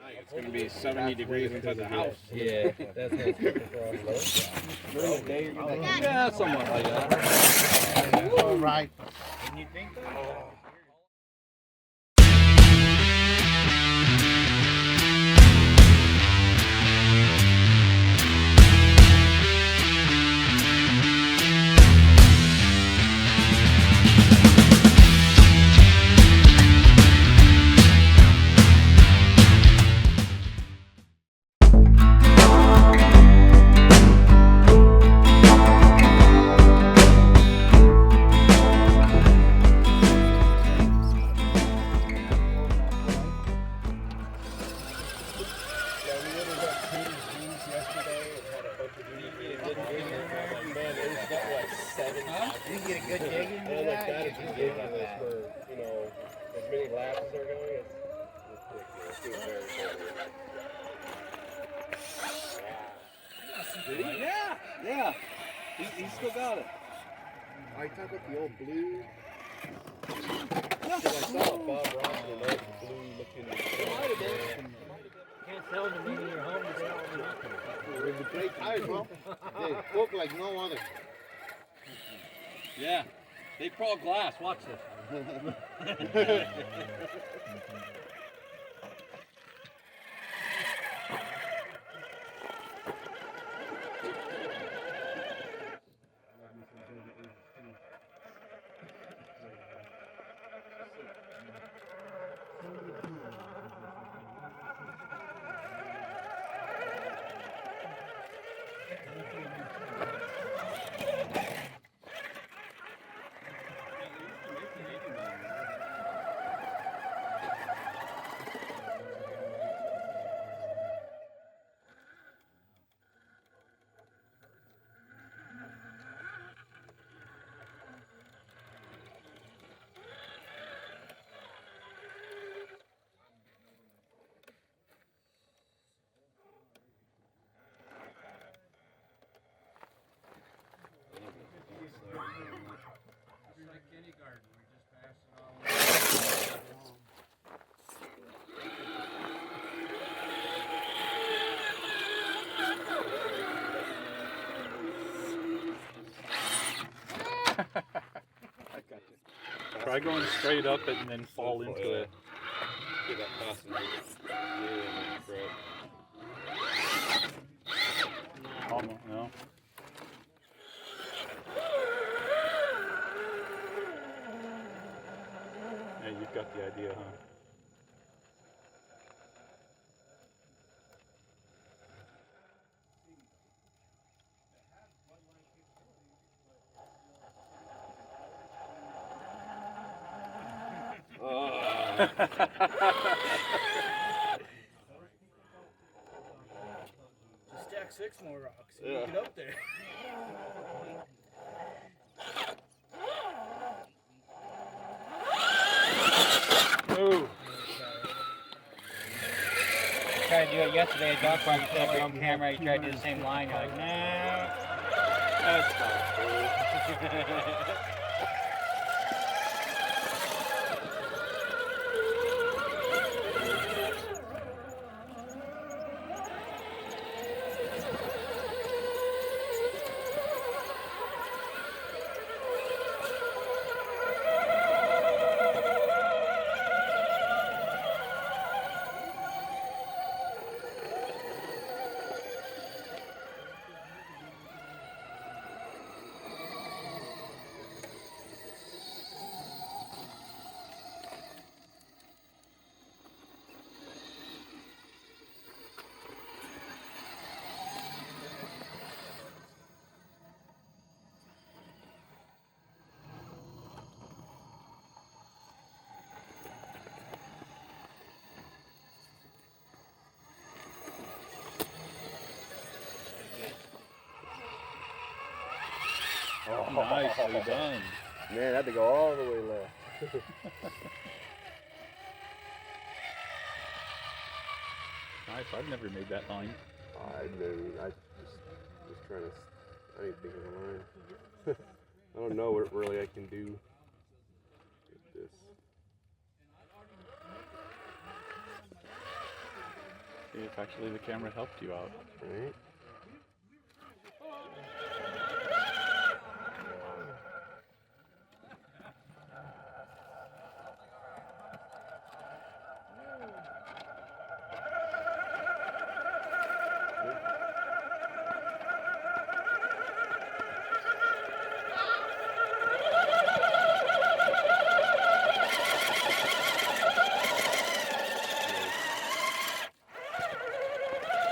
It's going to be 70 degrees inside the house. Yeah, that's what's for us. Yeah, somewhat like that. All right. Didn't you think that? You can get a good dig in And like that, if you get give this for, you know, as many laps as they're going, it's ridiculous. It's very cool. Did he? Yeah. He still got it. I talk about the old blue. Because I saw Bob Ross in an old blue looking. Can't sell them to me in your home. With the great tires, bro. They look like no other. Yeah. They crawl glass. Watch this. Try going straight up it and then fall into it. Get that passenger. Yeah, bro. Almost, no. Yeah, you've got the idea, huh? Just stack 6 more rocks and Yeah. get up there. Ooh. Tried to do it yesterday at dog park. You set up your own camera. You tried to do the same line. You're like, no. That's not cool. Oh, nicely done. Man, I had to go all the way left. Nice. I've never made that line. I knew. I just was trying to. I didn't think of a line. I don't know what really I can do with this. See if actually the camera helped you out. Right?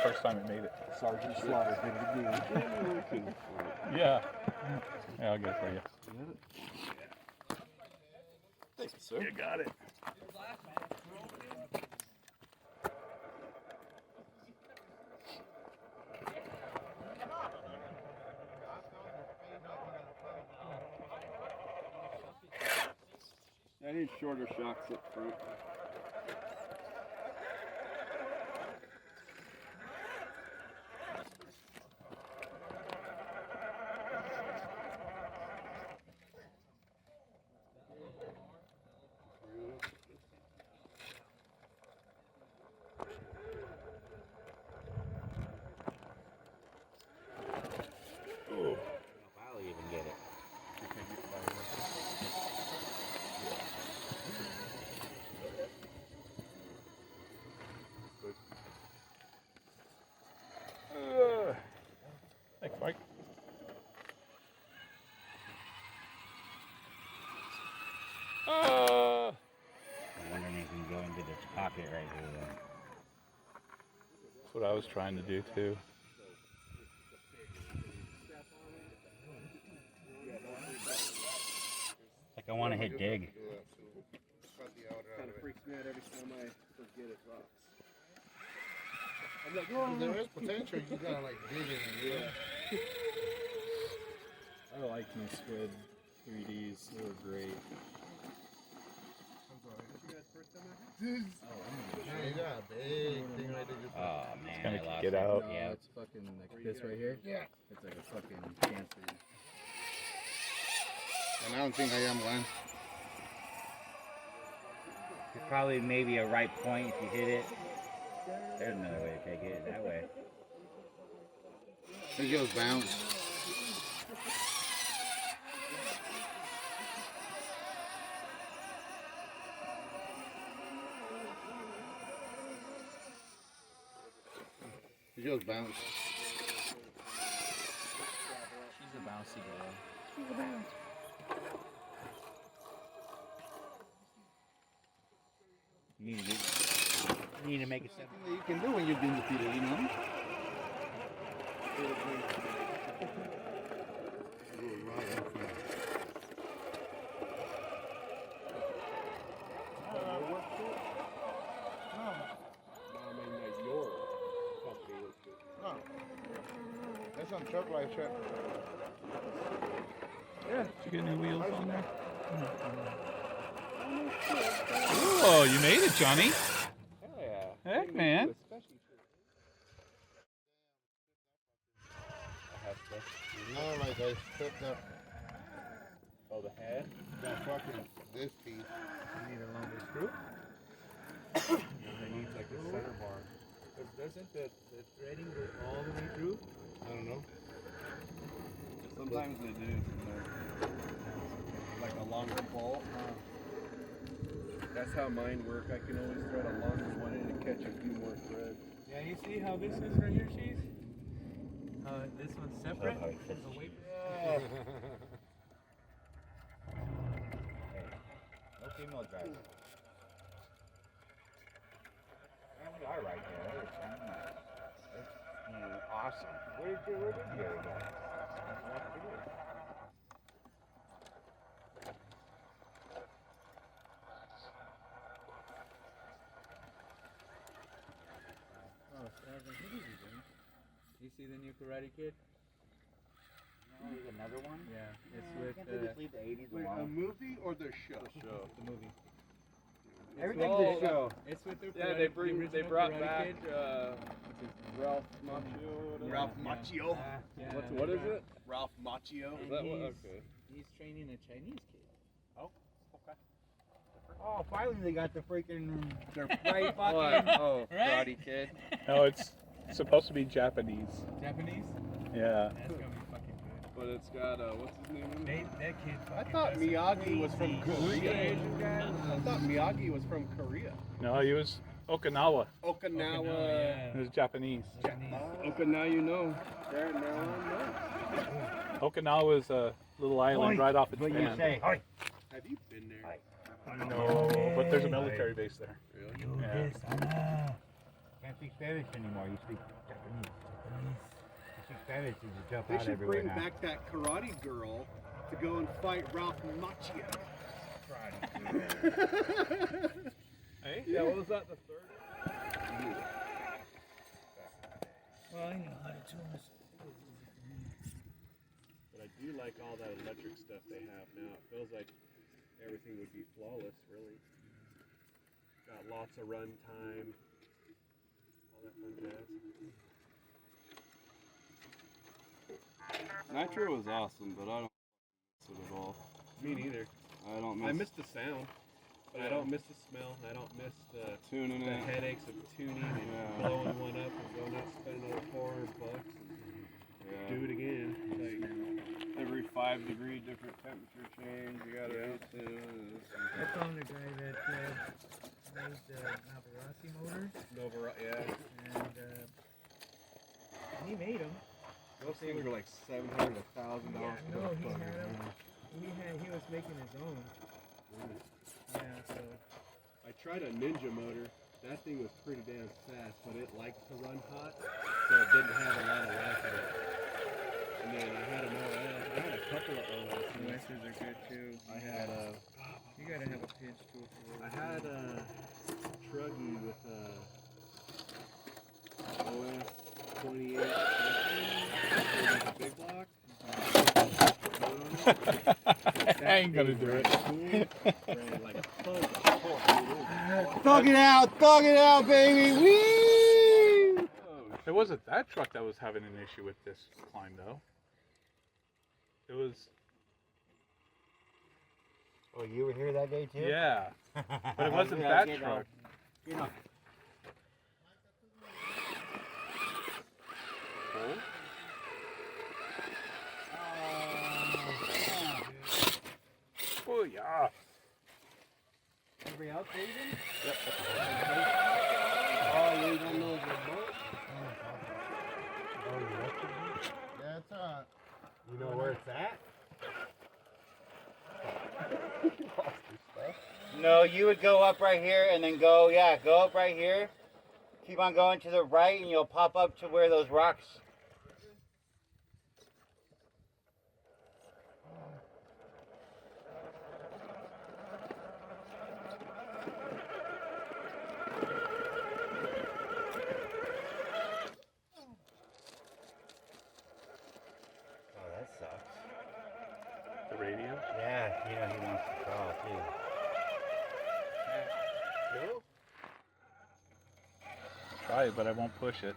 First time it made it. Sergeant Slaughter did it again. Yeah. Yeah, I'll get it for you. Thanks, sir. You got it. I need shorter shocks up front. I'll even get it. Thanks, Mike. I'm wondering if we can go into this pocket right here. Then. That's what I was trying to do too. Like I want to hit dig. Kind of freaks me out every time I forget it rocks. I'm like, There is potential. You gotta like dig in it, yeah. I like new squid 3Ds. They were great. Yeah, you got a big thing right there. Oh man, gonna I lost get it. out. Yeah, it's fucking like this right here. Yeah. It's like a fucking cancer. And I don't think I am one. It's probably maybe a right point if you hit it. There's another way to take it. That way. It just bounce. It just bounce. She's a bouncy girl. You need to make it simple. Something that you can do when you're being defeated, you know? That's on truck life check. Yeah. Did you get new wheels on there? Oh, you made it, Johnny. hell yeah. Heck, man. No, like I stepped up. Oh, the head? That fucking this piece. You need a longer screw. It needs like a center bar. Doesn't the threading go all the way through? I don't know. Sometimes they do. Like a longer bolt. That's how mine work. I can always thread a longer one in and catch a few more threads. Yeah, you see how this is right here, Cheese? This one's separate. Away Yeah. No female driver. We are right there. It's awesome. Where did you go? You see the new Karate Kid? No, there's another one? Yeah, it's I with can't just leave the 80s Wait, a alone. movie or the show? Show. the movie. Everything's a show. It's with the Yeah, Karate, they original brought Karate back Kid. Ralph Macchio. Whatever. Ralph Macchio. Yeah, What is it? Ralph Macchio. Is that what? he's- Okay. He's training a Chinese kid. Oh, okay. Oh, finally they got the freaking. They're right What? fucking. Oh, Right? Karate Kid. No, it's supposed to be Japanese. Japanese? Yeah. That's gonna be fucking good. But it's got what's his name in it? That kid I fucking thought does some Miyagi was from crazy Korea. shit. I thought Miyagi was from Korea. No, he was Okinawa. Okinawa. yeah. He was Japanese. Japanese. Okay, now you know. There, now I know. Okinawa is a little island right off of What you Japan. say? Oi. Have you been there? No, but there's a military base there. Really? You Yeah. this, can't speak Spanish anymore. You speak Japanese. You speak Spanish, you just jump They out should everywhere bring now. back that karate girl to go and fight Ralph Macchio. Hey? Yeah, what was that? The third? Well, I know how to do this. But I do like all that electric stuff they have now. It feels like everything would be flawless, really. Got lots of run time. All that fun jazz. Nitro was awesome, but I don't miss it at all. Me neither. I don't I miss miss the sound, but I don't miss the smell. I don't miss the tuning the it. headaches of tuning and Yeah. blowing one up and going out and spending another $400 Yeah. and do it again. Like, Every 5 degree different temperature change, you gotta retune. I found a guy that made the Navarasi motors, Nova, yeah. and he made them. Those things are like $700 to $1,000. Yeah, no, he had them. He was making his own. Yeah, so I tried a Ninja motor. That thing was pretty damn fast, but it liked to run hot, so it didn't have a lot of life in it. And then I had an OS. I had a couple of OSs. OSs are good too. I had a, You gotta have a pinch tool for I had a Truggy with a OS 28 big block. I ain't gonna do it. Thug it out, baby. Whee! It wasn't that truck that was having an issue with this climb, though. It was, Oh, you were here that day too? yeah, but it wasn't Yeah, that you know. truck. You know. Oh, yeah. Everybody else leaving? Oh, you don't know the boat? Yeah, it's alright. You know where it's at? No, you would go up right here and then go up right here. Keep on going to the right and you'll pop up to where those rocks. Oh, that sucks. The radio? Yeah, you know he wants to crawl too. Try it, but I won't push it.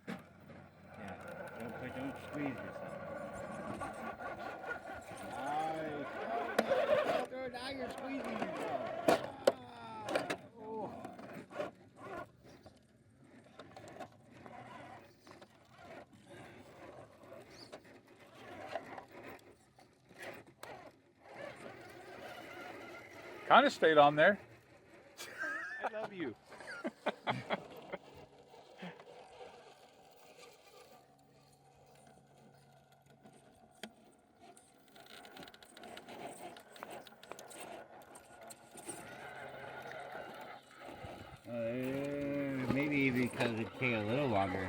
Yeah, don't squeeze yourself. Now you're squeezing yourself. Oh. Kind of stayed on there. I love you. Maybe because it take a little longer.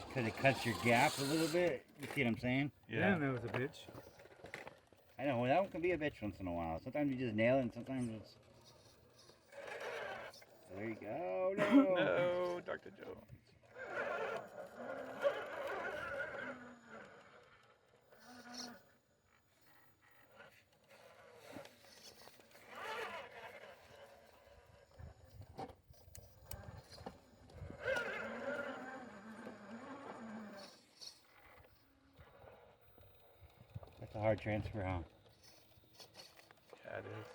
Because it cuts your gap a little bit. You see what I'm saying? Yeah. that was a bitch. I know, that one can be a bitch once in a while. Sometimes you just nail it and sometimes it's... There you go. No. No, Dr. Jones. That's a hard transfer, huh? Yeah, it is.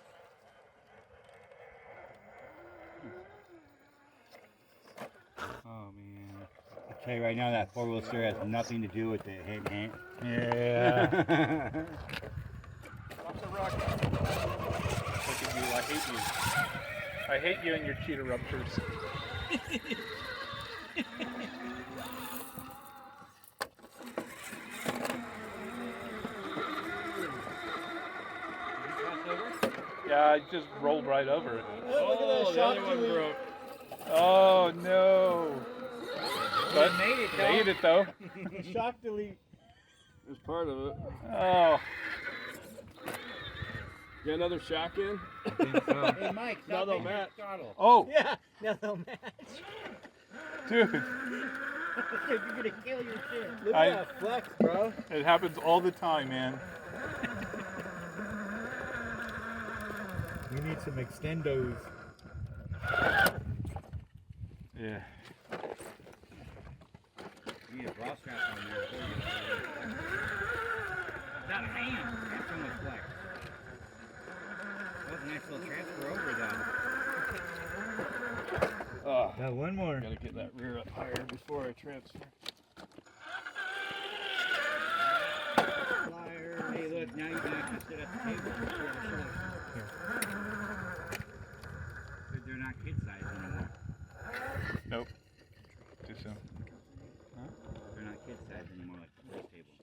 Oh man. I'll tell you right now that four-wheel steer has nothing to do with it. Hey. Yeah. Lots of rock. Look at you. I hate you. I hate you and your cheetah ruptures. Yeah, I just rolled right over it. Oh, the other one broke. Oh no! But made it though. Shock delete. That's part of it. Oh. Get another shock in? Hey Mike, No, stop they'll hitting your match. throttle. Oh, Yeah, no, they'll match. dude, You're gonna kill your shit. Look I- at that flex, bro. it happens all the time, man. We need some extendos. Yeah. You need a bra strap on there. That man, that's so much flex. That was a nice little transfer over though. Oh, Got one more. gotta get that rear up higher before I transfer. Flyer. Hey, look, now you can actually sit at the table. They're not kid size anymore. Nope. Too soon. They're not kid size anymore like the first table.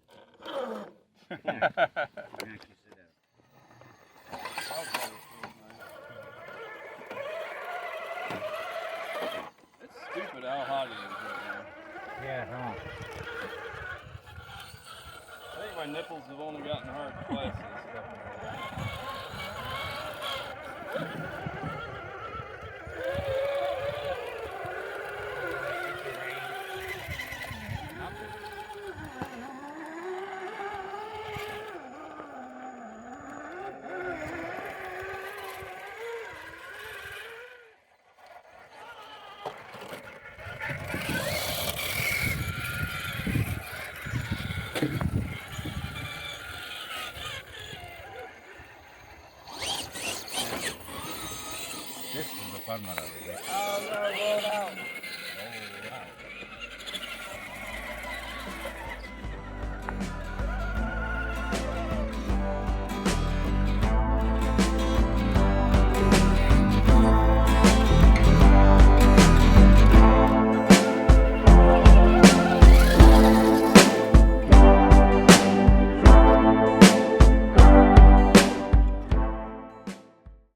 You can actually sit at. It's stupid how hot it is right now. Yeah, huh? I think my nipples have only gotten hard twice and stuff. This is the fun one of it.